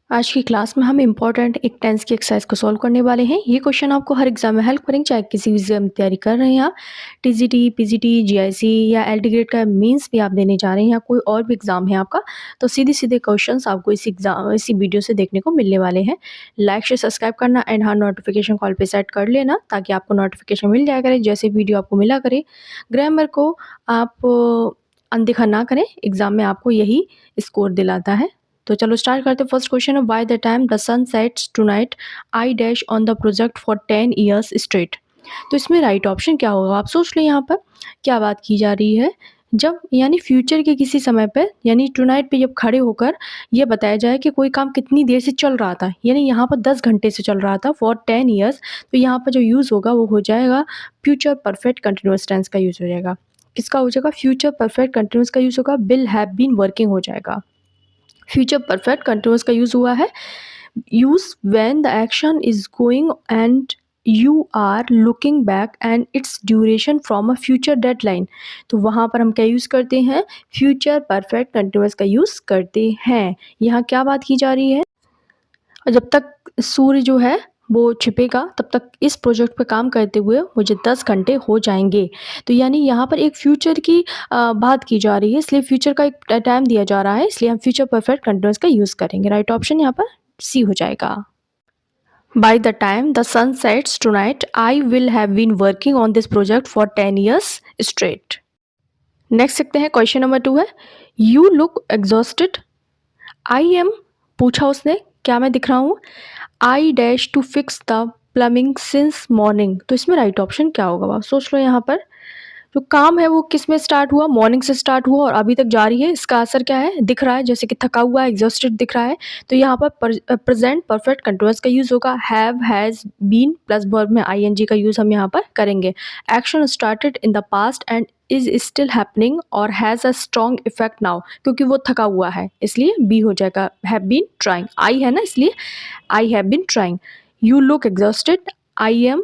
आज की क्लास में हम इम्पोर्टेंट एक टेंस की एक्सरसाइज को सॉल्व करने वाले हैं। ये क्वेश्चन आपको हर एग्जाम में हेल्प करेंगे, चाहे किसी भी एग्जाम की तैयारी कर रहे हैं आप, टीजीटी, पीजीटी, जीआईसी या एलटी ग्रेड का मेंस भी आप देने जा रहे हैं या कोई और भी एग्जाम है आपका, तो सीधे सीधे क्वेश्चंस आपको इसी वीडियो से देखने को मिलने वाले हैं। लाइक से सब्सक्राइब करना एंड हाँ नोटिफिकेशन कॉल पे सेट कर लेना ताकि आपको नोटिफिकेशन मिल जाया करे जैसे वीडियो आपको मिला करे। ग्रामर को आप अनदेखा ना करें, एग्जाम में आपको यही स्कोर दिलाता है। तो चलो स्टार्ट करते हैं। फर्स्ट क्वेश्चन है, by the time the sun sets tonight I dash on the project for 10 years straight. तो इसमें राइट ऑप्शन क्या होगा, आप सोच लें। यहाँ पर क्या बात की जा रही है, जब यानी फ्यूचर के किसी समय पे यानी टुनाइट पे जब खड़े होकर ये बताया जाए कि कोई काम कितनी देर से चल रहा था, यानी यहाँ पर 10 घंटे से चल रहा था फॉर 10 ईयर्स, तो यहाँ पर जो यूज़ होगा वो हो जाएगा फ्यूचर परफेक्ट कंटिन्यूस टेंस का यूज़ हो जाएगा। किसका हो जाएगा, फ्यूचर परफेक्ट कंटिन्यूस का यूज़ होगा, विल हैव बीन वर्किंग हो जाएगा। फ्यूचर परफेक्ट कंटिन्यूस का यूज़ हुआ है, use when the action is going and you are looking back and its duration from a future deadline. तो वहाँ पर हम क्या यूज़ करते हैं, फ्यूचर परफेक्ट कंटिन्यूस का यूज़ करते हैं। यहाँ क्या बात की जा रही है, जब तक सूर्य जो है वो छिपेगा तब तक इस प्रोजेक्ट पे काम करते हुए मुझे 10 घंटे हो जाएंगे। तो यानी यहाँ पर एक फ्यूचर की बात की जा रही है, इसलिए फ्यूचर का एक टाइम दिया जा रहा है, इसलिए हम फ्यूचर परफेक्ट कंटिन्यूस का यूज़ करेंगे। राइट ऑप्शन यहाँ पर सी हो जाएगा। By the time the sun sets tonight I will have been working on this project for 10 years straight. Next देखते हैं, क्वेश्चन नंबर 2 है, you look exhausted. I am, पूछा उसने क्या मैं दिख रहा हूँ, I dash to fix the plumbing since morning. तो इसमें राइट ऑप्शन क्या होगा, आप सोच लो। यहाँ पर जो काम है वो किस में स्टार्ट हुआ, मॉर्निंग से स्टार्ट हुआ और अभी तक जारी है, इसका असर क्या है, दिख रहा है जैसे कि थका हुआ, एग्जॉस्टेड दिख रहा है। तो यहाँ पर प्रेजेंट परफेक्ट कंटिन्यूअस का यूज़ होगा, have, has, been plus verb में आईएनजी का यूज़ हम यहाँ पर करेंगे। Action started in the past and is still happening और has a strong effect now, क्योंकि वो थका हुआ है इसलिए बी हो जाएगा, हैव बीन ट्राइंग, आई है ना इसलिए I have been trying. You look exhausted, I am,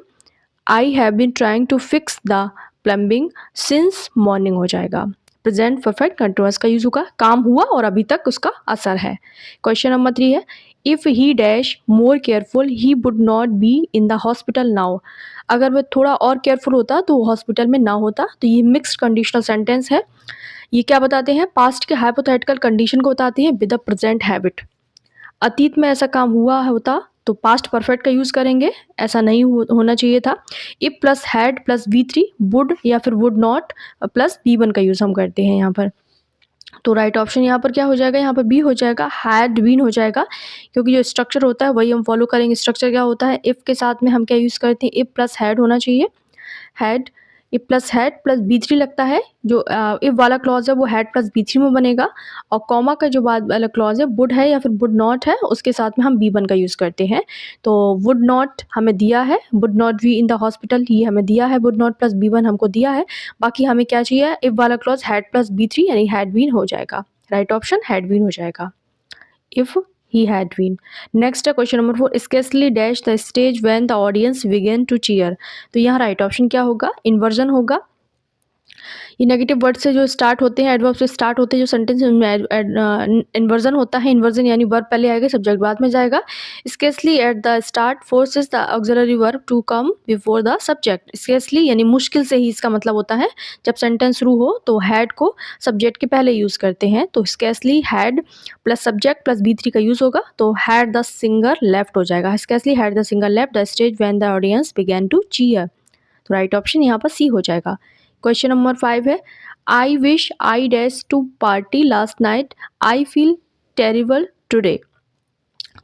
I have been trying to fix the plumbing since morning हो जाएगा। प्रेजेंट परफेक्ट कंटिन्यूअस का यूज होगा, काम हुआ और अभी तक उसका असर है। क्वेश्चन नंबर 3 है, if he dash more careful he would not be in the hospital now. अगर वह थोड़ा और केयरफुल होता तो वो हॉस्पिटल में ना होता। तो ये मिक्स्ड कंडीशनल सेंटेंस है। ये क्या बताते हैं, पास्ट के हाइपोथेटिकल कंडीशन को बताते हैं विद द प्रेजेंट हैबिट। अतीत में ऐसा काम हुआ होता तो पास्ट परफेक्ट का यूज़ करेंगे, ऐसा नहीं होना चाहिए था। If plus had plus V3, would या फिर वुड नॉट प्लस V1 का यूज़ हम करते हैं यहाँ पर। तो राइट ऑप्शन यहाँ पर क्या हो जाएगा, यहाँ पर बी हो जाएगा, हैड बीन हो जाएगा, क्योंकि जो स्ट्रक्चर होता है वही हम फॉलो करेंगे। स्ट्रक्चर क्या होता है, इफ़ के साथ में हम क्या यूज़ करते हैं, इफ़ प्लस हैड होना चाहिए, had, if plus had plus B3 लगता है। जो इफ वाला क्लॉज है वो हैड प्लस B3 में बनेगा, और कॉमा का जो बाद वाला क्लॉज है वुड है या फिर वुड नॉट है, उसके साथ में हम B1 का यूज़ करते हैं। तो वुड नॉट हमें दिया है, would not be in the hospital ये हमें दिया है, वुड नॉट प्लस B1 हमको दिया है। बाकी हमें क्या चाहिए, इफ वाला क्लॉज हैड प्लस B3 यानी हैड बीन हो जाएगा। राइट ऑप्शन हैड बीन हो जाएगा, if he had been। Next है question number 4, scarcely dash the stage when the audience began to cheer। तो यहाँ राइट ऑप्शन क्या होगा, इन्वर्जन होगा। ये नेगेटिव वर्ड से जो स्टार्ट होते हैं, एडवर्ब से स्टार्ट होते हैं जो सेंटेंस, उनमें इन्वर्जन होता है। इन्वर्जन यानी वर्ब पहले आएगा, सब्जेक्ट बाद में जाएगा। Scarcely at the start forces the auxiliary verb to come before the subject. Scarcely यानी मुश्किल से ही, इसका मतलब होता है जब सेंटेंस शुरू हो तो हैड को सब्जेक्ट के पहले यूज़ करते हैं। तो scarcely had plus subject plus B3 का यूज़ होगा, तो हैड द सिंगर लेफ्ट हो जाएगा। Scarcely had the singer left the stage when the audience began to cheer. तो राइट ऑप्शन यहाँ पर सी हो जाएगा। क्वेश्चन नंबर 5 है, I wish I dash to party last night I feel terrible today.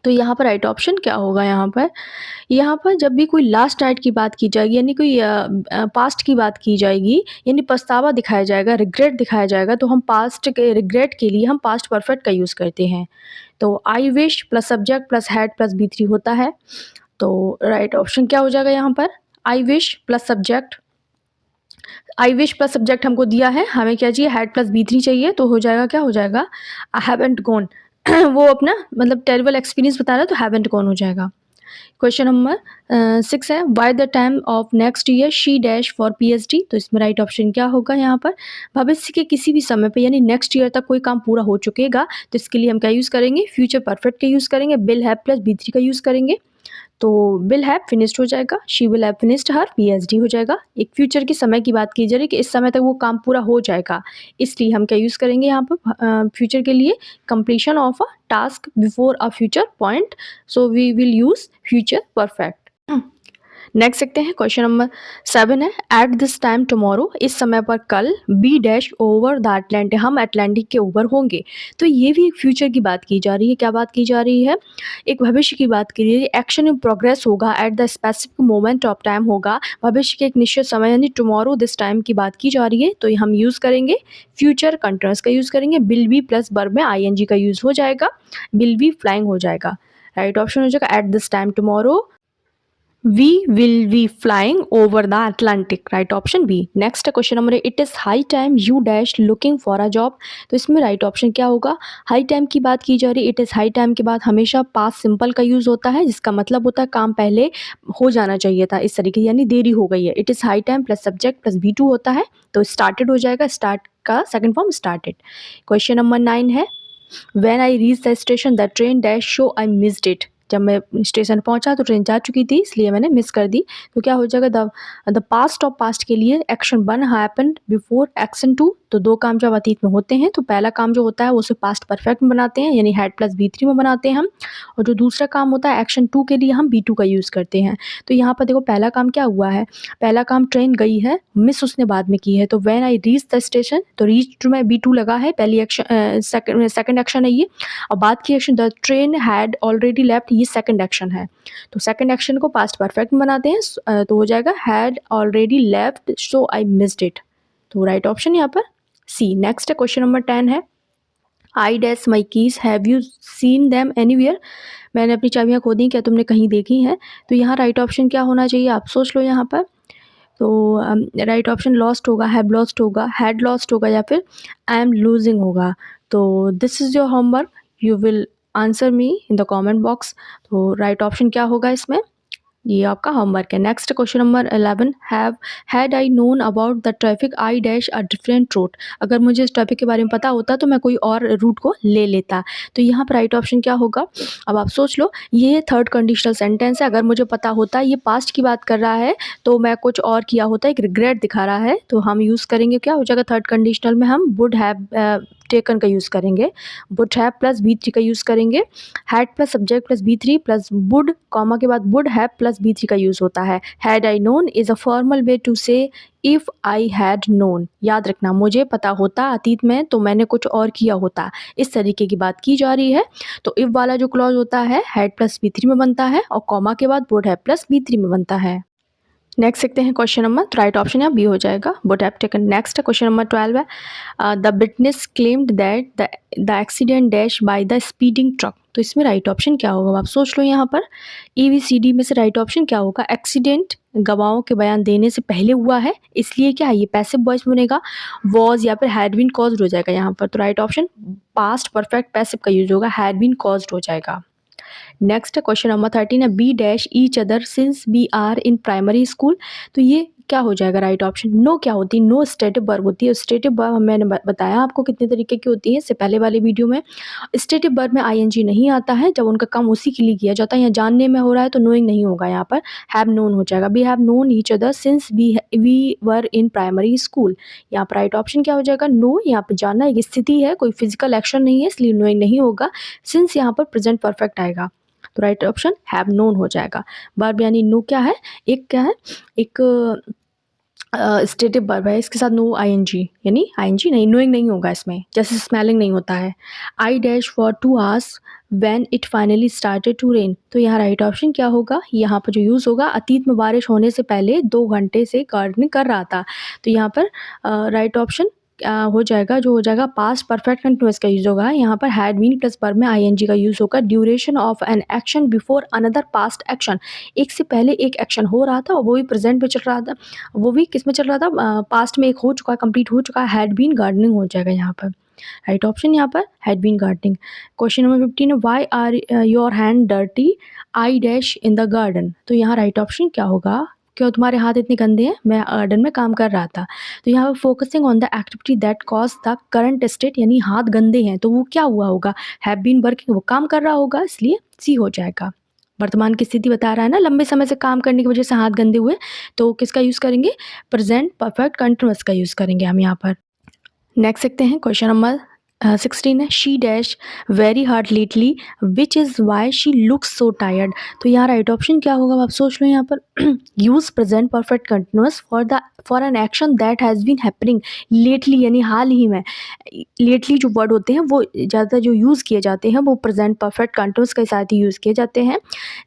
तो यहाँ पर राइट ऑप्शन क्या होगा, यहाँ पर जब भी कोई लास्ट नाइट की बात की जाएगी यानी कोई पास्ट की बात की जाएगी, यानी पछतावा दिखाया जाएगा, रिग्रेट दिखाया जाएगा, तो हम पास्ट के रिग्रेट के लिए हम पास्ट परफेक्ट का यूज़ करते हैं। तो I wish plus subject plus had plus B3 होता है। तो राइट ऑप्शन क्या हो जाएगा, यहाँ पर I wish plus subject, I wish plus subject हमको दिया है, हमें क्या चाहिए, हैड प्लस B3 चाहिए, तो हो जाएगा क्या हो जाएगा, आई हैवंट गॉन। वो अपना मतलब टेरिबल एक्सपीरियंस बता रहा है तो हैवंट गॉन हो जाएगा। क्वेश्चन नंबर 6 है, by the time of next year she dash for PhD. तो इसमें राइट ऑप्शन क्या होगा यहाँ पर, भविष्य के किसी भी समय पे यानी नेक्स्ट ईयर तक कोई काम पूरा हो चुकेगा, तो इसके लिए हम क्या यूज़ करेंगे, फ्यूचर परफेक्ट का यूज़ करेंगे, will have plus V three का यूज़ करेंगे। तो विल हैव फिनिश्ड हो जाएगा, she will have finished her PhD हो जाएगा। एक फ्यूचर के समय की बात की जा रही है कि इस समय तक वो काम पूरा हो जाएगा, इसलिए हम क्या यूज़ करेंगे यहाँ पर फ्यूचर के लिए, completion of a task before a future point, so we will use future perfect. Next देखते हैं, क्वेश्चन नंबर 7 है, एट दिस टाइम टुमारो, इस समय पर कल, be dash over the Atlantic, हम अटलांटिक के ऊपर होंगे। तो ये भी एक फ्यूचर की बात की जा रही है, क्या बात की जा रही है, एक भविष्य की बात की रही है, एक्शन इन प्रोग्रेस होगा, at the specific moment of time होगा, भविष्य के एक निश्चित समय यानी टुमारो दिस टाइम की बात की जा रही है। तो हम यूज़ करेंगे फ्यूचर कंटिन्यूअस का यूज़ करेंगे, विल बी प्लस वर्ब में आईएनजी का यूज़ हो जाएगा, विल बी फ्लाइंग हो जाएगा। राइट ऑप्शन हो जाएगा at this time tomorrow We will be flying over the Atlantic, right option B। Next question number, it is high time you dash looking for a job. तो इसमें right option क्या होगा, high time की बात की जा रही है, इट इज़ हाई टाइम के बाद हमेशा पास्ट सिंपल का यूज़ होता है, जिसका मतलब होता है काम पहले हो जाना चाहिए था, इस तरीके यानी देरी हो गई है। It is high time plus subject plus B2 होता है, तो स्टार्टेड हो जाएगा, स्टार्ट का second form started. Question number 9 है, when I reach the station the train dash show I missed it. जब मैं स्टेशन पहुंचा तो ट्रेन जा चुकी थी, इसलिए मैंने मिस कर दी। तो क्या हो जाएगा, द पास्ट ऑफ पास्ट के लिए एक्शन 1 हैपेंड बिफोर एक्शन 2। तो दो काम जब अतीत में होते हैं तो पहला काम जो होता है वो उसे पास्ट परफेक्ट में बनाते हैं, यानी हैड प्लस B3 में बनाते हैं हम, और जो दूसरा काम होता है एक्शन 2 के लिए हम B2 का यूज़ करते हैं। तो यहाँ पर देखो पहला काम क्या हुआ है, पहला काम ट्रेन गई है, मिस उसने बाद में की है, तो when I reach the station, तो रीच में B2 लगा है, पहली एक्शन सेकंड एक्शन है ये, और बाद की action the train had already left, ये सेकंड एक्शन है। तो सेकंड एक्शन को पास्ट परफेक्ट में बनाते हैं, तो हो जाएगा had already left so I missed it. तो राइट ऑप्शन यहाँ पर सी। नेक्स्ट क्वेश्चन नंबर 10 है, I dash my keys have you seen them anywhere. मैंने अपनी चाबियाँ खो दी, क्या तुमने कहीं देखी हैं। तो यहाँ राइट ऑप्शन क्या होना चाहिए, आप सोच लो यहाँ पर। तो राइट ऑप्शन लॉस्ट होगा, हैव लॉस्ट होगा, हैड लॉस्ट होगा, या फिर आई एम लूजिंग होगा। तो this is your homework, you will answer me in the comment box. तो राइट ऑप्शन क्या होगा इसमें, ये आपका होमवर्क है। Next question number 11, had I known about the traffic I dash a different route. अगर मुझे इस ट्रैफिक के बारे में पता होता तो मैं कोई और रूट को ले लेता। तो यहाँ पर राइट ऑप्शन क्या होगा, अब आप सोच लो, ये थर्ड कंडीशनल सेंटेंस है, अगर मुझे पता होता, ये पास्ट की बात कर रहा है, तो मैं कुछ और किया होता, एक रिग्रेट दिखा रहा है, तो हम यूज़ करेंगे, क्या हो जाएगा थर्ड कंडीशनल में हम वुड हैव टेकन का यूज़ करेंगे, वुड हैव प्लस B3 का यूज़ करेंगे, had plus subject plus B3 plus would, comma के बाद वुड हैव प्लस B3 का यूज़ होता है। Had I known is a formal way to say if I had known. याद रखना, मुझे पता होता अतीत में तो मैंने कुछ और किया होता, इस तरीके की बात की जा रही है। तो इफ़ वाला जो क्लॉज होता है हैड प्लस B3 में बनता है, और कॉमा के बाद वुड हैव प्लस B3 में बनता है। नेक्स्ट देखते हैं क्वेश्चन नंबर, तो राइट ऑप्शन यहाँ बी हो जाएगा, would have taken. Next question number 12 है, the witness claimed that the accident dash by the speeding truck. तो इसमें राइट ऑप्शन क्या होगा, आप सोच लो यहाँ पर, ABCD में से राइट ऑप्शन क्या होगा, एक्सीडेंट गवाहों के बयान देने से पहले हुआ है, इसलिए क्या है ये पैसिव वॉइस बनेगा, वॉज या फिर हैड बीन कॉज्ड हो जाएगा यहाँ पर। तो right option past perfect passive का यूज होगा, हैड बीन कॉज्ड हो जाएगा। नेक्स्ट क्वेश्चन नंबर 13 है, be dash each other since we are in primary school. तो ये क्या हो जाएगा राइट ऑप्शन, नो क्या होती है, नो स्टेटिव वर्ब होती है। स्टेटिव वर्ब मैंने बताया आपको कितने तरीके की होती है इससे पहले वाली वीडियो में। स्टेटिव वर्ब में ING नहीं आता है, जब उनका काम उसी के लिए किया जाता है, या जानने में हो रहा है तो नोइंग नहीं होगा, यहाँ पर हैव नोन हो जाएगा, we have known each other since we were in primary school. यहाँ पर राइट ऑप्शन क्या हो जाएगा, नो, यहाँ पर जानना एक स्थिति है, कोई फिजिकल एक्शन नहीं है, इसलिए नोइंग नहीं होगा। सिंस यहाँ पर प्रेजेंट परफेक्ट आएगा, तो राइट ऑप्शन हैव नोन हो जाएगा। वर्ब यानी नो क्या है, एक क्या है, एक स्टेटिव वर्ब है, इसके साथ नो ING, यानी ING नहीं, नोइंग नहीं होगा इसमें, जैसे स्मेलिंग नहीं होता है। I dash for 2 hours when it finally started to rain. तो यहाँ राइट ऑप्शन क्या होगा, यहाँ पर जो यूज़ होगा, अतीत में बारिश होने से पहले 2 घंटे से गार्डनिंग कर रहा था। तो यहाँ पर राइट ऑप्शन हो जाएगा, जो हो जाएगा पास्ट परफेक्ट कंटिन्यूअस का यूज़ होगा। यहाँ पर हैड बीन प्लस वर्ब में ING का यूज़ होगा। Duration of an action before another past action, एक से पहले एक एक्शन हो रहा था और वो भी प्रेजेंट में चल रहा था, वो भी किस में चल रहा था, पास्ट में एक हो चुका है, कंप्लीट हो चुका है, हैड बीन गार्डनिंग हो जाएगा यहाँ पर। राइट ऑप्शन यहाँ पर had been gardening. Question number 15 है why are your hand dirty I dash in the garden. तो यहाँ राइट ऑप्शन क्या होगा, क्यों तुम्हारे हाथ इतने गंदे हैं, मैं गार्डन में काम कर रहा था। तो यहाँ पर focusing on the activity that cause the current state, यानी हाथ गंदे हैं तो वो क्या हुआ होगा, हैव बीन वर्किंग, वो काम कर रहा होगा, इसलिए सी हो जाएगा। वर्तमान की स्थिति बता रहा है ना, लंबे समय से काम करने की वजह से हाथ गंदे हुए, तो किसका यूज़ करेंगे, प्रेजेंट परफेक्ट कंटिन्यूअस का यूज़ करेंगे हम यहाँ पर। नेक्स्ट देखते हैं क्वेश्चन नंबर 16 है she dash very hard lately which is why she looks so tired. तो यहाँ राइट ऑप्शन क्या होगा, आप सोच लो यहाँ पर use present perfect continuous for an action that has been happening lately, यानी हाल ही में। लेटली जो वर्ड होते हैं वो ज़्यादातर जो यूज़ किए जाते हैं वो प्रेजेंट परफेक्ट कंटिन्यूअस के साथ ही यूज़ किए जाते हैं।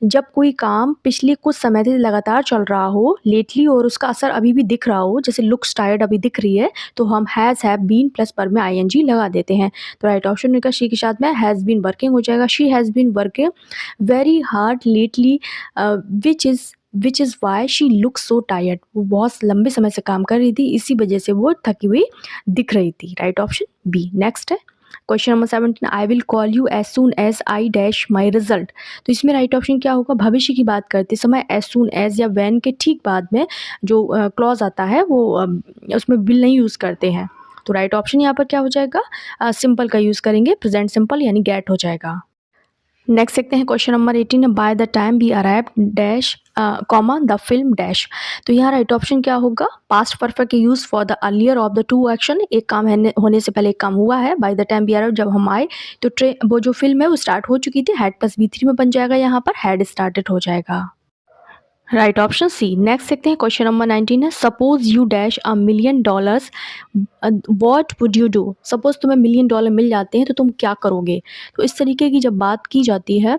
जब कोई काम पिछले कुछ समय से लगातार चल रहा हो लेटली और उसका असर अभी भी दिख रहा हो, जैसे लुक्स टायर्ड अभी दिख रही है, तो हम हैज़ हैव बीन प्लस पर में आईएनजी लगा देते हैं। तो राइट ऑप्शन होगा शी के साथ में हैज़ बीन वर्किंग हो जाएगा। She has been working very hard lately which is why she looks so tired. वो बहुत लंबे समय से काम कर रही थी, इसी वजह से वो थकी हुई दिख रही थी। Right option B. नेक्स्ट है question number 17 I will call you as soon as I dash my result. तो इसमें राइट ऑप्शन क्या होगा, भविष्य की बात करते समय एज सून एज या वैन के ठीक बाद में जो क्लॉज आता है वो उसमें विल नहीं यूज़ करते हैं। तो राइट ऑप्शन यहाँ पर क्या हो जाएगा, सिंपल का यूज़ करेंगे, प्रेजेंट सिंपल यानी गेट हो जाएगा। नेक्स्ट देखते हैं क्वेश्चन नंबर 18 है by the time we arrive dash comma the film dash. तो यहाँ राइट ऑप्शन क्या होगा, past perfect use for the earlier of the two action, एक काम होने से पहले एक काम हुआ है। By the time we arrive जब हम आए तो वो जो फिल्म है वो स्टार्ट हो चुकी थी, हैड प्लस V3 में बन जाएगा, यहाँ पर हैड स्टार्टेड हो जाएगा। Right option C. नेक्स्ट देखते हैं क्वेश्चन नंबर 19 है suppose you dash $1 million what would you do. Suppose तुम्हें $1 million मिल जाते हैं तो तुम क्या करोगे। तो इस तरीके की जब बात की जाती है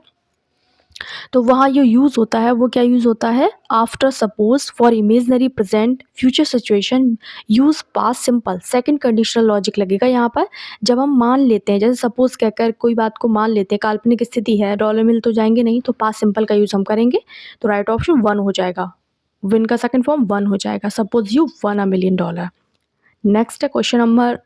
तो वहाँ जो यूज़ होता है वो क्या यूज़ होता है, after suppose for imaginary present future situation use past simple, second conditional logic लगेगा यहाँ पर। जब हम मान लेते हैं, जैसे सपोज कहकर कोई बात को मान लेते हैं, काल्पनिक स्थिति है, डॉलर मिल तो जाएंगे नहीं, तो पास्ट सिंपल का यूज़ हम करेंगे। तो राइट ऑप्शन 1 हो जाएगा, विन का सेकंड फॉर्म 1 हो जाएगा, suppose you won $1 million। Next है question number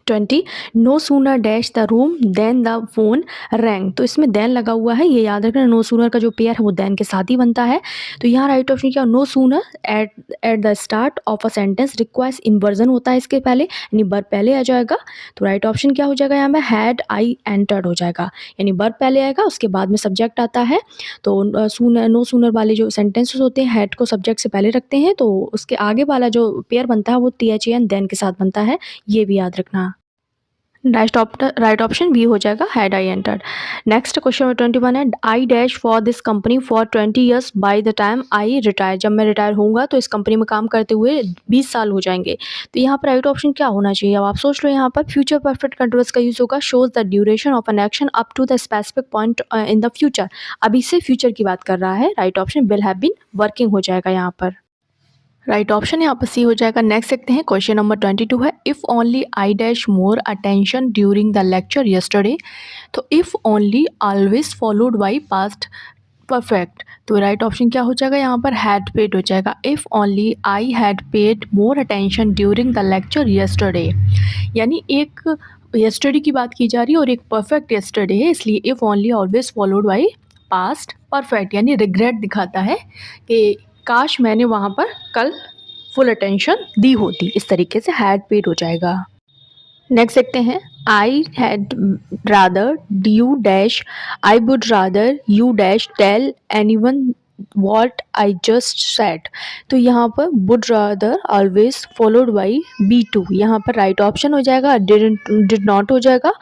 20 no sooner dash the room than the phone rang. तो इसमें देन लगा हुआ है, ये याद रखना, नो सूनर का जो पेयर है वो देन के साथ ही बनता है। तो यहाँ राइट ऑप्शन क्या, no sooner at the start of a sentence requires inversion होता है इसके पहले, यानी वर्ब पहले आ जाएगा। तो राइट ऑप्शन क्या हो जाएगा यहाँ में, हैड आई एंटर्ड हो जाएगा, यानी वर्ब पहले आएगा उसके बाद में सब्जेक्ट आता है। तो सूनर नो सूनर वाले जो सेंटेंसेस होते हैं हैड को सब्जेक्ट से पहले रखते हैं, तो उसके आगे वाला जो पेयर बनता है वो THAN देन के साथ बनता है, ये भी याद रखना। राइट ऑप्शन बी हो जाएगा, had I entered. Next question number 21 है I dash for this company for 20 years bye the time I retire. जब मैं रिटायर होऊंगा तो इस कंपनी में काम करते हुए 20 साल हो जाएंगे। तो यहाँ पर राइट ऑप्शन क्या होना चाहिए, अब आप सोच लो, यहाँ पर फ्यूचर परफेक्ट कंटिन्यूअस का यूज होगा, shows the duration of an action up to the specific point in the future, अभी से फ्यूचर की बात कर रहा है। Right option will have been working हो जाएगा यहाँ पर। राइट ऑप्शन यहाँ पर सी हो जाएगा। नेक्स्ट देखते हैं क्वेश्चन नंबर 22 है if only I dash more attention during the lecture yesterday. तो if only always followed by past perfect. तो राइट ऑप्शन क्या हो जाएगा यहाँ पर, हैड पेड हो जाएगा। If only I had paid more attention during the lecture yesterday, यानी एक यस्टरडे की बात की जा रही है और एक परफेक्ट यस्टरडे है, इसलिए if only always followed by past perfect, यानी रिग्रेट दिखाता है कि काश मैंने वहाँ पर कल फुल अटेंशन दी होती, इस तरीके से हैड पेड हो जाएगा। नेक्स्ट देखते हैं I had rather you dash I would rather you dash tell anyone what I just said. तो यहाँ पर would rather always followed by B2, यहाँ पर राइट ऑप्शन हो जाएगा, डिड नॉट हो जाएगा।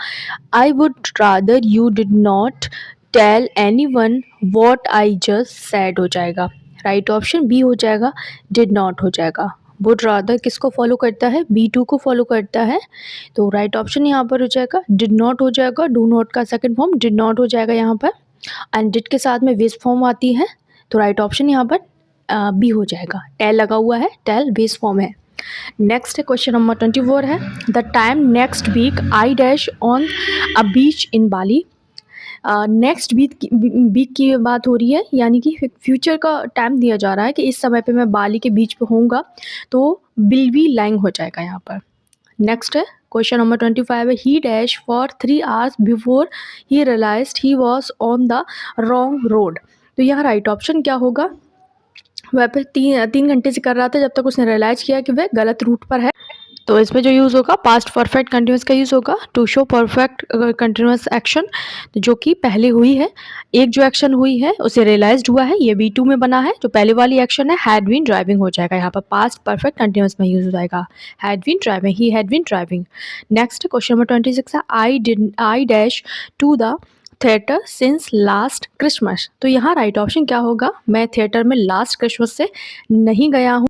I would rather you did not tell anyone what I just said हो जाएगा, राइट ऑप्शन बी हो जाएगा, डिड नॉट हो जाएगा। वुड रादर किसको फॉलो करता है, B2 को फॉलो करता है, तो राइट ऑप्शन यहाँ पर हो जाएगा, डिड नॉट हो जाएगा। डू नॉट का सेकंड फॉर्म डिड नॉट हो जाएगा यहाँ पर, एंड डिड के साथ में बेस फॉर्म आती है, तो राइट ऑप्शन यहाँ पर बी हो जाएगा। टेल लगा हुआ है, टेल बेस फॉर्म है। नेक्स्ट है क्वेश्चन नंबर 24 है the time next week I dash on a beach in Bali. Next week की बात हो रही है, यानी कि फ्यूचर का टाइम दिया जा रहा है कि इस समय पे मैं बाली के बीच पे होऊंगा, तो विल बी लाइंग हो जाएगा यहाँ पर। नेक्स्ट है क्वेश्चन नंबर 25 है, he dash for 3 hours before he realized he was on the wrong road. तो यहाँ राइट ऑप्शन क्या होगा? वह पे 3 घंटे से कर रहा था जब तक उसने रियलाइज़ किया कि वह गलत रूट पर है। तो इसमें जो यूज़ होगा पास्ट परफेक्ट कंटिन्यूअस का यूज़ होगा to show perfect continuous action, जो कि पहले हुई है। एक जो एक्शन हुई है उसे रियलाइज़्ड हुआ है, ये V2 में बना है। जो पहले वाली एक्शन है हैड बीन ड्राइविंग हो जाएगा, यहाँ पर पास्ट परफेक्ट कंटिन्यूअस में यूज़ हो जाएगा, had been driving, he had been driving. Next question number 26 है, I dash to the theatre since last Christmas. तो यहाँ राइट ऑप्शन क्या होगा? मैं थिएटर में लास्ट क्रिसमस से नहीं गया हूँ।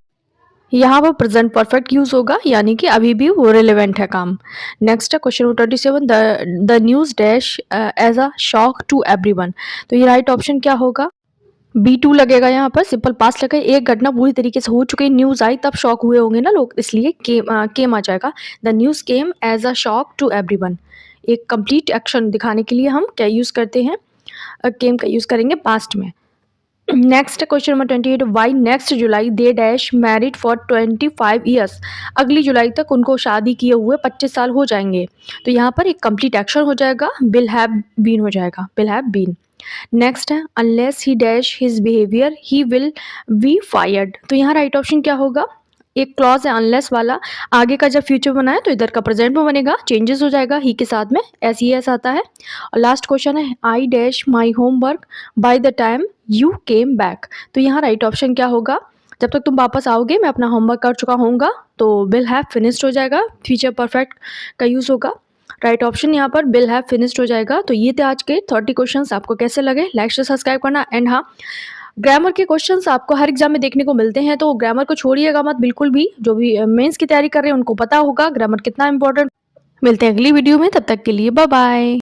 यहाँ पर प्रेजेंट परफेक्ट यूज होगा, यानी कि अभी भी वो रिलेवेंट है काम। नेक्स्ट है question number 27, the news dash as a shock to everyone. तो ये राइट ऑप्शन क्या होगा? B2 लगेगा, यहाँ पर सिंपल पास्ट लगे। एक घटना पूरी तरीके से हो चुकी, न्यूज आई तब शॉक हुए होंगे ना लोग, इसलिए केम आ जाएगा। The news came as a shock to everyone. एक कंप्लीट एक्शन दिखाने के लिए हम क्या यूज करते हैं? केम का यूज करेंगे पास्ट में। Next question number 28, by next July they dash married for 25 years. अगली जुलाई तक उनको शादी किए हुए 25 साल हो जाएंगे। तो यहाँ पर एक कंप्लीट एक्शन हो जाएगा, विल हैव बीन हो जाएगा, विल हैव बीन। नेक्स्ट है, unless he dash his behaviour he will be fired. तो यहाँ राइट ऑप्शन क्या होगा? एक क्लॉज है अनलेस वाला, आगे का जब फ्यूचर बनाए तो इधर का प्रेजेंट में बनेगा, चेंजेस हो जाएगा ही के साथ में, एस ई एस आता है। और लास्ट क्वेश्चन है, I dash my homework bye the time you came back. तो यहाँ राइट ऑप्शन क्या होगा? जब तक तुम वापस आओगे मैं अपना होमवर्क कर चुका होऊंगा, तो विल हैव फिनिश्ड हो जाएगा, फ्यूचर परफेक्ट का यूज़ होगा। राइट ऑप्शन यहाँ पर विल हैव फिनिश्ड हो जाएगा। तो ये थे आज के 30 क्वेश्चंस। आपको कैसे लगे? लाइक से सब्सक्राइब करना। एंड हाँ, ग्रामर के क्वेश्चंस आपको हर एग्जाम में देखने को मिलते हैं, तो ग्रामर को छोड़िएगा मत बिल्कुल भी। जो भी मेंस की तैयारी कर रहे हैं उनको पता होगा ग्रामर कितना इंपॉर्टेंट। मिलते हैं अगली वीडियो में, तब तक के लिए बाय बाय।